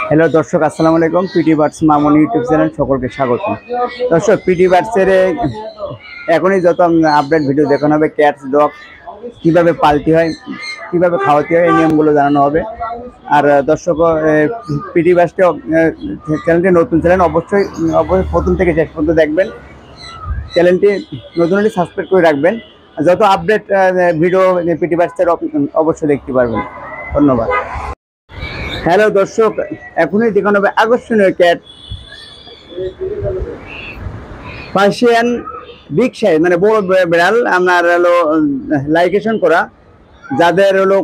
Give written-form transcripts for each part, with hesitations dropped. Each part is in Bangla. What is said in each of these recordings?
হ্যালো দর্শক, আসসালামু আলাইকুম। PT birds Mamun YouTube channel সকলকে স্বাগত। দর্শক, পিটি বার্ডসের এখনই যত আপডেট ভিডিও দেখানো হবে, ক্যাটস ডগ কীভাবে পালতে হয়, কীভাবে খাওয়াতে হয়, এই নিয়মগুলো জানানো হবে। আর দর্শক, পিটি বার্ডসটা চ্যানেলটি নতুন চ্যানেল, অবশ্যই প্রথম থেকে শেষ পর্যন্ত দেখবেন। চ্যানেলটি নতুন হলে সাবস্ক্রাইব করে রাখবেন। যত আপডেট ভিডিও পিটি বার্ডসের অবশ্যই দেখতে পারবেন। ধন্যবাদ। হ্যালো দর্শক, এখনই দেখানো হবে আকর্ষণীয় ক্যাট, পার্সিয়ান বিগ সাইজ, মানে বড় বিড়াল। আপনার হলো লাইকেশন করা, যাদের হলো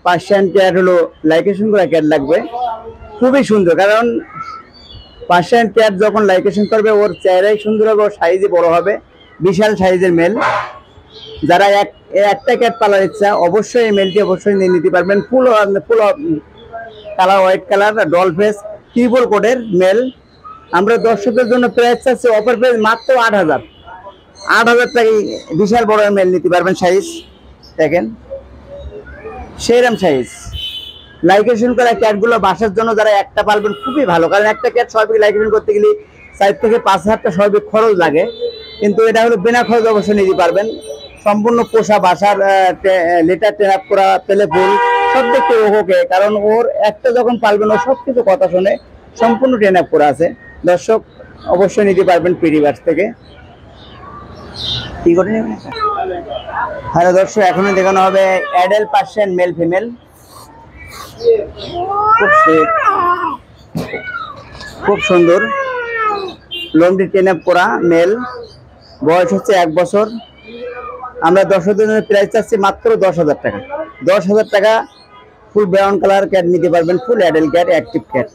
পার্সিয়ান ক্যাট হলো লাইকেশন করা ক্যাট লাগবে, খুবই সুন্দর। কারণ পার্সিয়ান ক্যাট যখন লাইকেশন করবে, ওর চেহারাই সুন্দর হবে, ওর সাইজই বড় হবে, বিশাল সাইজের মেল। যারা একটা ক্যাট পালার ইচ্ছা, অবশ্যই এই মেলটি অবশ্যই নিয়ে নিতে পারবেন। Full colour, white colour, doll face, triple কোটের মেল। আমরা দর্শকদের জন্য প্রাইস চাচ্ছি অফার প্রাইস মাত্র 8,000 টাকায় বিশাল বড় মেল নিতে পারবেন। সাইজ দেখেন, সেরম সাইজ। লাইকেশন করা ক্যাটগুলো বাসার জন্য যারা একটা পালবেন, খুবই ভালো। কারণ একটা ক্যাট স্বাভাবিক লাইকেশন করতে গেলে 4 থেকে 5,000 টাকা স্বাভাবিক খরচ লাগে, কিন্তু এটা হলো বিনা খরচ অবশ্যই নিতে পারবেন। সম্পূর্ণ পোষা, বাসার লেটার ট্রেন আপ করা, পেলে ফুল সব দেখতে ওকে। কারণ ওর একটা যখন পালবেন, ও সব কিছু কথা শুনে, সম্পূর্ণ ট্রেন আপ করা আছে। দর্শক, অবশ্যই নিতে পারবেন পিটি বার্ডস থেকে। কি করে নেবেন? হ্যালো দর্শক, এখনই দেখানো হবে অ্যাডাল্ট পার্সিয়ান মেল ফিমেল। খুব সুন্দর, লম্বি ট্রেন আপ করা মেল, বয়স হচ্ছে 1 বছর। আমরা দর্শকদের জন্য প্রাইস চাচ্ছি মাত্র 10,000 টাকা। 10,000 টাকা ফুল ব্রাউন কালার ক্যাট নিতে পারবেন, full adult cat, active cat.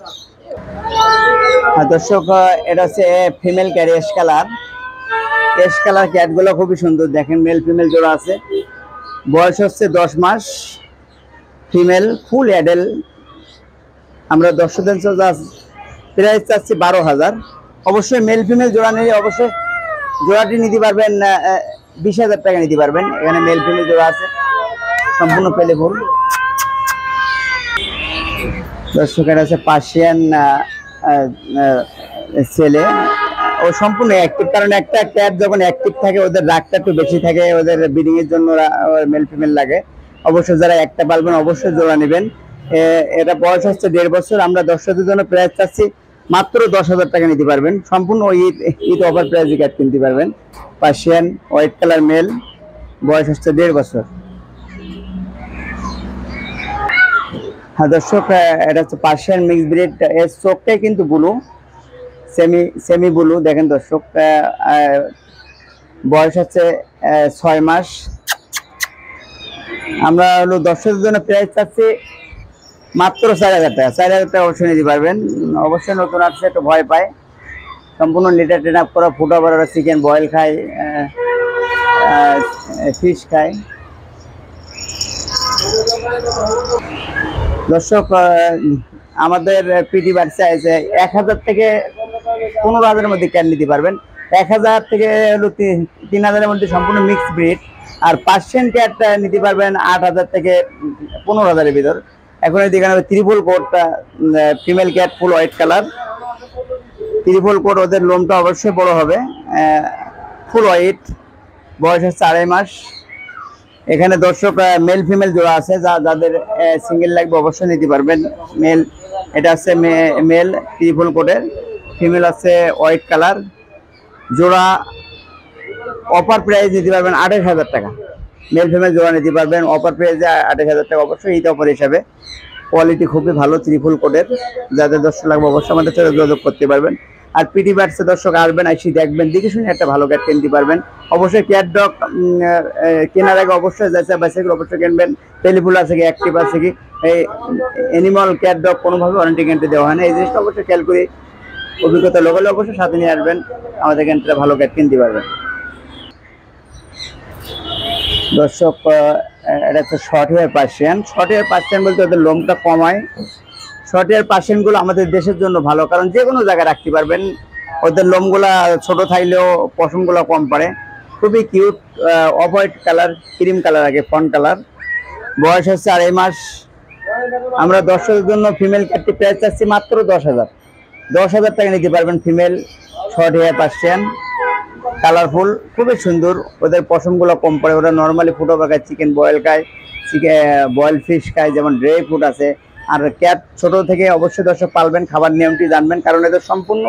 আর দর্শক, এটা হচ্ছে ফিমেল ক্যাট, এস কালার ক্যাটগুলো খুবই সুন্দর। দেখেন, মেল ফিমেল জোড়া আছে। বয়স হচ্ছে 10 মাস, ফিমেল, ফুল অ্যাডাল্ট। আমরা দর্শকদের প্রাইস চাচ্ছি 12,000। অবশ্যই মেল ফিমেল জোড়া নিলে অবশ্যই জোড়াটি নিতে পারবেন 20,000 টাকা নিতে পারবেন। এখানে মেল ফিমেল জোড়া আছে, সম্পূর্ণ পেলে ফুল। দর্শকের আছে পার্সিয়ান ছেলে, ও সম্পূর্ণ অ্যাক্টিভ। কারণ একটা ক্যাট যখন অ্যাক্টিভ থাকে, ওদের রাগটা একটু বেশি থাকে, ওদের ব্রিডিং এর জন্য মেল ফিমেল লাগে। অবশ্যই যারা একটা পালবেন, অবশ্যই জোড়া নেবেন। এটা বয়স হচ্ছে 1.5 বছর। আমরা দর্শকদের জন্য প্রাইস চাচ্ছি মাত্র 10,000 টাকা নিতে পারবেন। সম্পূর্ণ ঈদ অফার প্রাইসে ক্যাট কিনতে পারবেন। পার্সিয়ান হোয়াইট কালার মেল, বয়স হচ্ছে 1.5 বছর। হ্যাঁ দর্শক, এটা হচ্ছে পার্সিয়ান মিক্স ব্রিড। এর চোখটাই কিন্তু ব্লু, সেমি ব্লু। দেখেন দর্শক, বয়স হচ্ছে 6 মাস। আমরা হলো দর্শকদের জন্য প্রাইস চাচ্ছি মাত্র 4,000 টাকা। 4,000 টাকা অবশ্যই নিতে পারবেন। অবশ্যই নতুন আসছে, একটু ভয় পায়। সম্পূর্ণ লিটার ট্রেন আপ করা, ফুটা বড়, চিকেন বয়েল খায়, ফিশ খায়। দর্শক, আমাদের পিটি বার্ডসে আছে 1,000 থেকে 15,000-এর মধ্যে ক্যাট নিতে পারবেন। 1,000 থেকে হলো 3,000-এর মধ্যে সম্পূর্ণ মিক্স ব্রিড। আর পার্সিয়ান ক্যাট নিতে পারবেন 8,000 থেকে 15,000-এর ভিতর। এখন দেখানো হবে ত্রিপল কোটটা female cat, full white colour, triple coat. ওদের লোমটা অবশ্যই বড় হবে, ফুল হোয়াইট। বয়স হচ্ছে 2.5 মাস। এখানে দর্শক মেল ফিমেল জোড়া আছে, যাদের সিঙ্গেল লাগবে অবশ্যই নিতে পারবেন। মেল, এটা হচ্ছে মেল ত্রিপল কোটের, ফিমেল আছে হোয়াইট কালার। জোড়া অফার প্রাইস নিতে পারবেন 28,000 টাকা। মেল ফিমেল জোড়া নিতে পারবেন অফার প্রাইসে 28,000 টাকা। অবশ্যই ঈদ অফার হিসাবে। কোয়ালিটি খুবই ভালো, ত্রিপল কোটের। যাদের দর্শক লাগবে অবশ্যই আমাদের সাথে যোগাযোগ করতে পারবেন। আর পিটি বার্ডসে দর্শক আসবেন, এসে দেখবেন, দেখে শুনে একটা ভালো ক্যাট কিনতে পারবেন। অবশ্যই ক্যাট ডগ কেনার আগে অবশ্যই বাচ্চাগুলো অবশ্যই কিনবেন। টেলিফুল আছে কি, অ্যাক্টিভ আছে কি, এই অ্যানিমাল ক্যাট ডগ কোনোভাবে ওয়ারেন্টি গ্যারান্টি দেওয়া হয় না। এই জিনিসটা অবশ্যই খেয়াল করে অভিজ্ঞতা লোক হলে অবশ্যই সাথে নিয়ে আসবেন, আমাদের এখান থেকে ভালো ক্যাট কিনতে পারবেন। দর্শক, এটা হচ্ছে short hair Persian. Short hair Persian বলতে ওদের লোমটা কম হয়। শর্ট হেয়ার পার্সিয়ানগুলো আমাদের দেশের জন্য ভালো, কারণ যে কোনো জায়গায় রাখতে পারবেন। ওদের লোমগুলা ছোট থাকলেও পশমগুলো কম পড়ে। খুবই cute, off white colour, cream colour, আগে ফন কালার। বয়স হচ্ছে 2.5 মাস। আমরা দর্শকদের জন্য ফিমেল ক্যাটটি প্রাইস চাচ্ছি মাত্র 10,000। 10,000 টাকা নিতে পারবেন। Female short hair Persian, colourful, খুবই সুন্দর। ওদের পশমগুলো কম পড়ে, ওরা নর্মালি ফুটো খায়, চিকেন বয়েল খায়, চিকেন বয়েল ফিশ খায়, যেমন ড্রে ফুড আছে। আর ক্যাট ছোট থেকে অবশ্যই দর্শক পালবেন, খাবার নিয়মটি জানবেন, কারণ এদের সম্পূর্ণ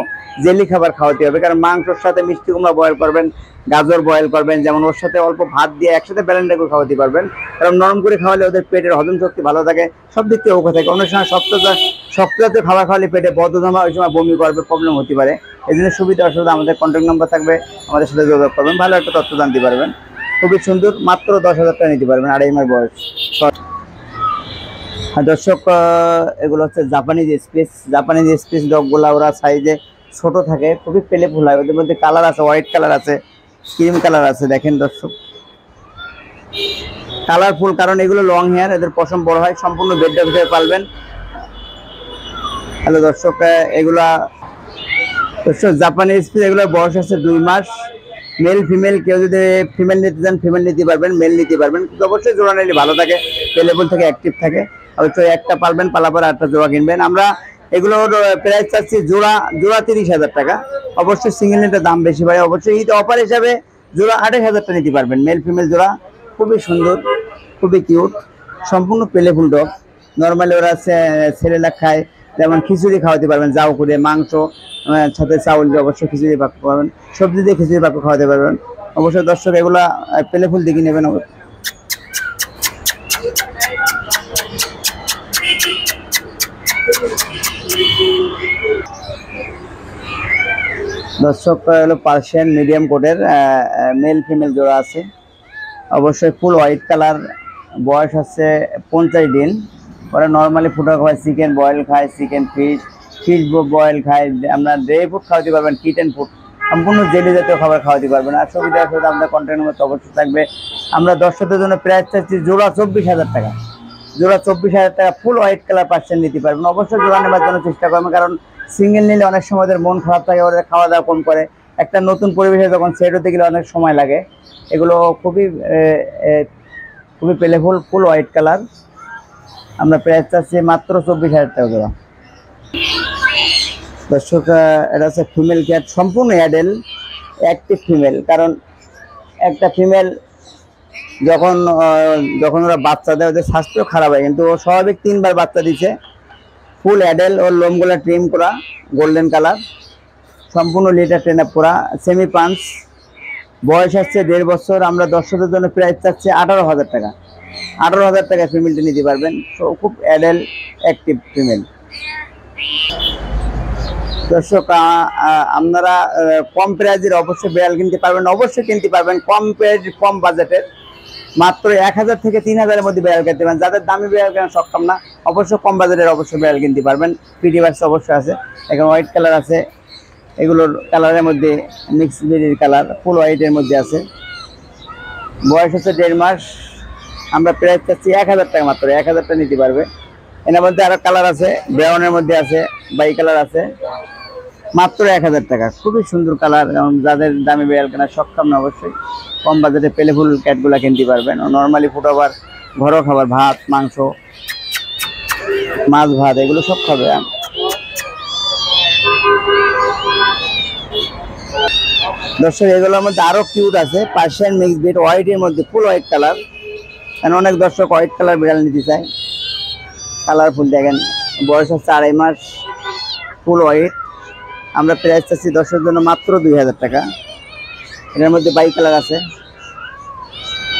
জেলি খাবার খাওয়াতে হবে। কারণ মাংসর সাথে মিষ্টি কুমড়া বয়েল করবেন, গাজর বয়েল করবেন, যেমন ওর সাথে অল্প ভাত দিয়ে একসাথে ব্যালেন্ডা করে খাওয়াতে পারবেন। কারণ নরম করে খাওয়ালে ওদের পেটের হজম শক্তি ভালো থাকে, সব দিক থেকে ওকে থাকে। অনেক সময় শক্ত জাতীয় খাবার খাওয়ালে পেটে বদহজমা, ওই সময় বমি করবে, প্রবলেম হতে পারে। এই জন্য সুবিধা অসুবিধা আমাদের কন্ট্যাক্ট নাম্বার থাকবে, আমাদের সাথে যোগাযোগ করবেন, ভালো একটা তথ্য জানতে পারবেন। খুবই সুন্দর, মাত্র 10,000 টাকা নিতে পারবেন, 2.5 মাস বয়স। দর্শক, এগুলো হচ্ছে জাপানিজ স্পেস। জাপানিজ স্পেস ডগগুলা ওরা সাইজে ছোট থাকে, খুবই পেলেফুল হয়। ওদের মধ্যে কালার আছে, হোয়াইট কালার আছে, ক্রিম কালার আছে। দেখেন দর্শক, কালারফুল, কারণ এগুলো লং হেয়ার, এদের পশম বড় হয়। সম্পূর্ণ বেডটা ভিতরে পালবেন। হ্যালো দর্শক, এগুলা দর্শক জাপানিজ স্পেস, এগুলোর বয়স আছে 2 মাস। মেল ফিমেল, কেউ যদি ফিমেল নিতে চান ফিমেল নিতে পারবেন, মেল নিতে পারবেন, কিন্তু অবশ্যই জোড়া নিলে ভালো থাকে, পেলেবল থেকে অ্যাক্টিভ থাকে। অবশ্যই একটা পালবেন, পালা পরে আটটা জোড়া কিনবেন। আমরা এগুলোর প্রাইস চাচ্ছি জোড়া 30,000 টাকা। অবশ্যই সিঙ্গেল নিতে দাম বেশি ভাই। অবশ্যই ঈদ অফার হিসাবে জোড়া 28,000 টাকা নিতে পারবেন। মেল ফিমেল জোড়া, খুবই সুন্দর, খুবই কিউট, সম্পূর্ণ পেলেফুল ডগ। নর্মালি ওরা সেরেলাক খায়, যেমন খিচুড়ি খাওয়াতে পারবেন, জাউ করে, মাংস সাথে চাউল দিয়ে অবশ্যই খিচুড়ি পাক পাবেন, সবজি দিয়ে খিচুড়ি পাক খাওয়াতে পারবেন। অবশ্যই দর্শক এগুলা পেলেফুল দিকে নেবেন। দর্শক, হলো পার্সিয়ান মিডিয়াম কোটের মেল ফিমেল জোড়া আছে। অবশ্যই ফুল হোয়াইট কালার, বয়স হচ্ছে 50 দিন। ওরা নর্মালি ফুটো খায়, চিকেন বয়েল খায়, চিকেন ফিশ বয়েল খায়। আপনার ড্রাই ফ্রুট খাওয়াতে পারবেন, কিটেন ফুড, সম্পূর্ণ জেলি জাতীয় খাবার খাওয়াতে পারবেন। আর সুবিধা আছে আপনার কন্টেন্ট মতো অবশ্যই থাকবে। আমরা দর্শকদের জন্য প্রাইস চাচ্ছি জোড়া 24,000 টাকা। জোড়া 24,000 টাকা, ফুল হোয়াইট কালার পার্সেন্ট নিতে পারবেন। অবশ্যই জোড়া নেওয়ার জন্য চেষ্টা করবেন, কারণ সিঙ্গেল নিলে অনেক সময় ওদের মন খারাপ থাকে, ওদের খাওয়া দাওয়া কম করে। একটা নতুন পরিবেশে যখন সেট হতে গেলে অনেক সময় লাগে। এগুলো খুবই পেলেফুল, ফুল হোয়াইট কালার। আমরা প্রাইস চাচ্ছি মাত্র 24,000 টাকা জোড়া। দর্শক, এটা হচ্ছে ফিমেল ক্যাট, সম্পূর্ণ অ্যাডেল, অ্যাক্টিভ ফিমেল। কারণ একটা ফিমেল যখন ওরা বাচ্চা দেয়, ওদের স্বাস্থ্য খারাপ হয়, কিন্তু ও স্বাভাবিক 3 বার বাচ্চা দিচ্ছে। ফুল অ্যাডেল, ওর লোমগুলা ট্রিম করা, গোল্ডেন কালার, সম্পূর্ণ লিটার ট্রেন আপ করা, সেমি পাঞ্চ। বয়স আসছে 1.5 বছর। আমরা দর্শকদের জন্য প্রাইস চাচ্ছি 18,000 টাকা। 18,000 টাকা ফিমেলটি নিতে পারবেন। তো খুব অ্যাডেল, অ্যাক্টিভ ফিমেল। দর্শক, আপনারা কম প্রাইজের অবশ্যই বিড়াল কিনতে পারবেন, অবশ্যই কিনতে পারবেন। কম প্রাইজ, কম বাজেটের, মাত্র 1,000 থেকে 3,000-এর মধ্যে বিড়াল কিনতে পারেন। যাদের দামি বিড়াল কেনা সক্ষম না, অবশ্যই কম বাজেটের অবশ্যই বিড়াল কিনতে পারবেন। পিটি বাক্স অবশ্যই আছে, এখানে হোয়াইট কালার আছে, এগুলোর কালারের মধ্যে মিক্স বেরির কালার, ফুল হোয়াইটের মধ্যে আছে। বয়স হচ্ছে 1.5 মাস। আমরা প্রাইস চাচ্ছি 1,000 টাকা, মাত্র 1,000 টাকা নিতে পারবে। এর মধ্যে আরো কালার আছে, ব্রাউনের মধ্যে আছে, বাই কালার আছে, মাত্র 1,000 টাকা। খুবই সুন্দর কালার। এবং যাদের দামি বিড়াল কেনা সক্ষম না, অবশ্যই কম বাজেটে পেলেফুল ক্যাটগুলা কিনতে পারবেন। নর্মালি ফুটোবার, ঘরোয়া খাবার, ভাত, মাংস, মাছ ভাত, এগুলো সব খাবে। দর্শক, এগুলোর মধ্যে আরো কিউট আছে, পার্সিয়ান মিক্স ব্রিড, হোয়াইটের মধ্যে, ফুল হোয়াইট কালার। অনেক দর্শক হোয়াইট কালার বিড়াল নিতে চায়, কালারফুল। দেখেন, বয়স হচ্ছে 2.5 মাস, ফুল হোয়াইট। আমরা প্রাইস চাচ্ছি দর্শকের জন্য মাত্র 2,000 টাকা। এর মধ্যে বাই কালার আছে,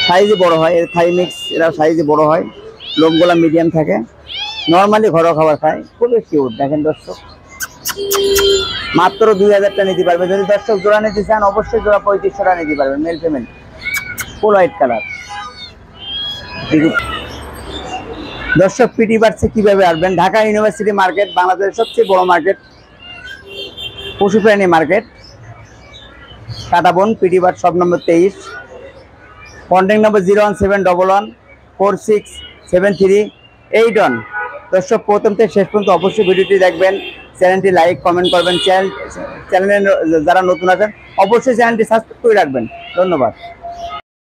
সাইজে বড় হয়, এর থাই মিক্স, এরা সাইজে বড় হয়, লোমগুলা মিডিয়াম থাকে, নর্মালি ঘরোয়া খাবার খায়, খুবই কিউট। দেখেন দর্শক, মাত্র 2,000 টাকা নিতে পারবে। যদি দর্শক জোড়া নিতে চান, অবশ্যই জোড়া 3500 টাকা নিতে পারবেন, মেল ফিমেল, ফুল হোয়াইট কালার। দর্শক, পিটি বার্ডসে কিভাবে আসবেন? ঢাকা ইউনিভার্সিটি মার্কেট, বাংলাদেশের সবচেয়ে বড় মার্কেট, পশু প্রাণী market, Katabon, PT bird shop number 23। Contact number 01711467381। দর্শক, প্রথম থেকে শেষ পর্যন্ত অবশ্যই ভিডিওটি দেখবেন, চ্যানেলটি লাইক কমেন্ট করবেন। চ্যানেলে যারা নতুন আছেন, অবশ্যই চ্যানেলটি সাবস্ক্রাইব করে রাখবেন। ধন্যবাদ।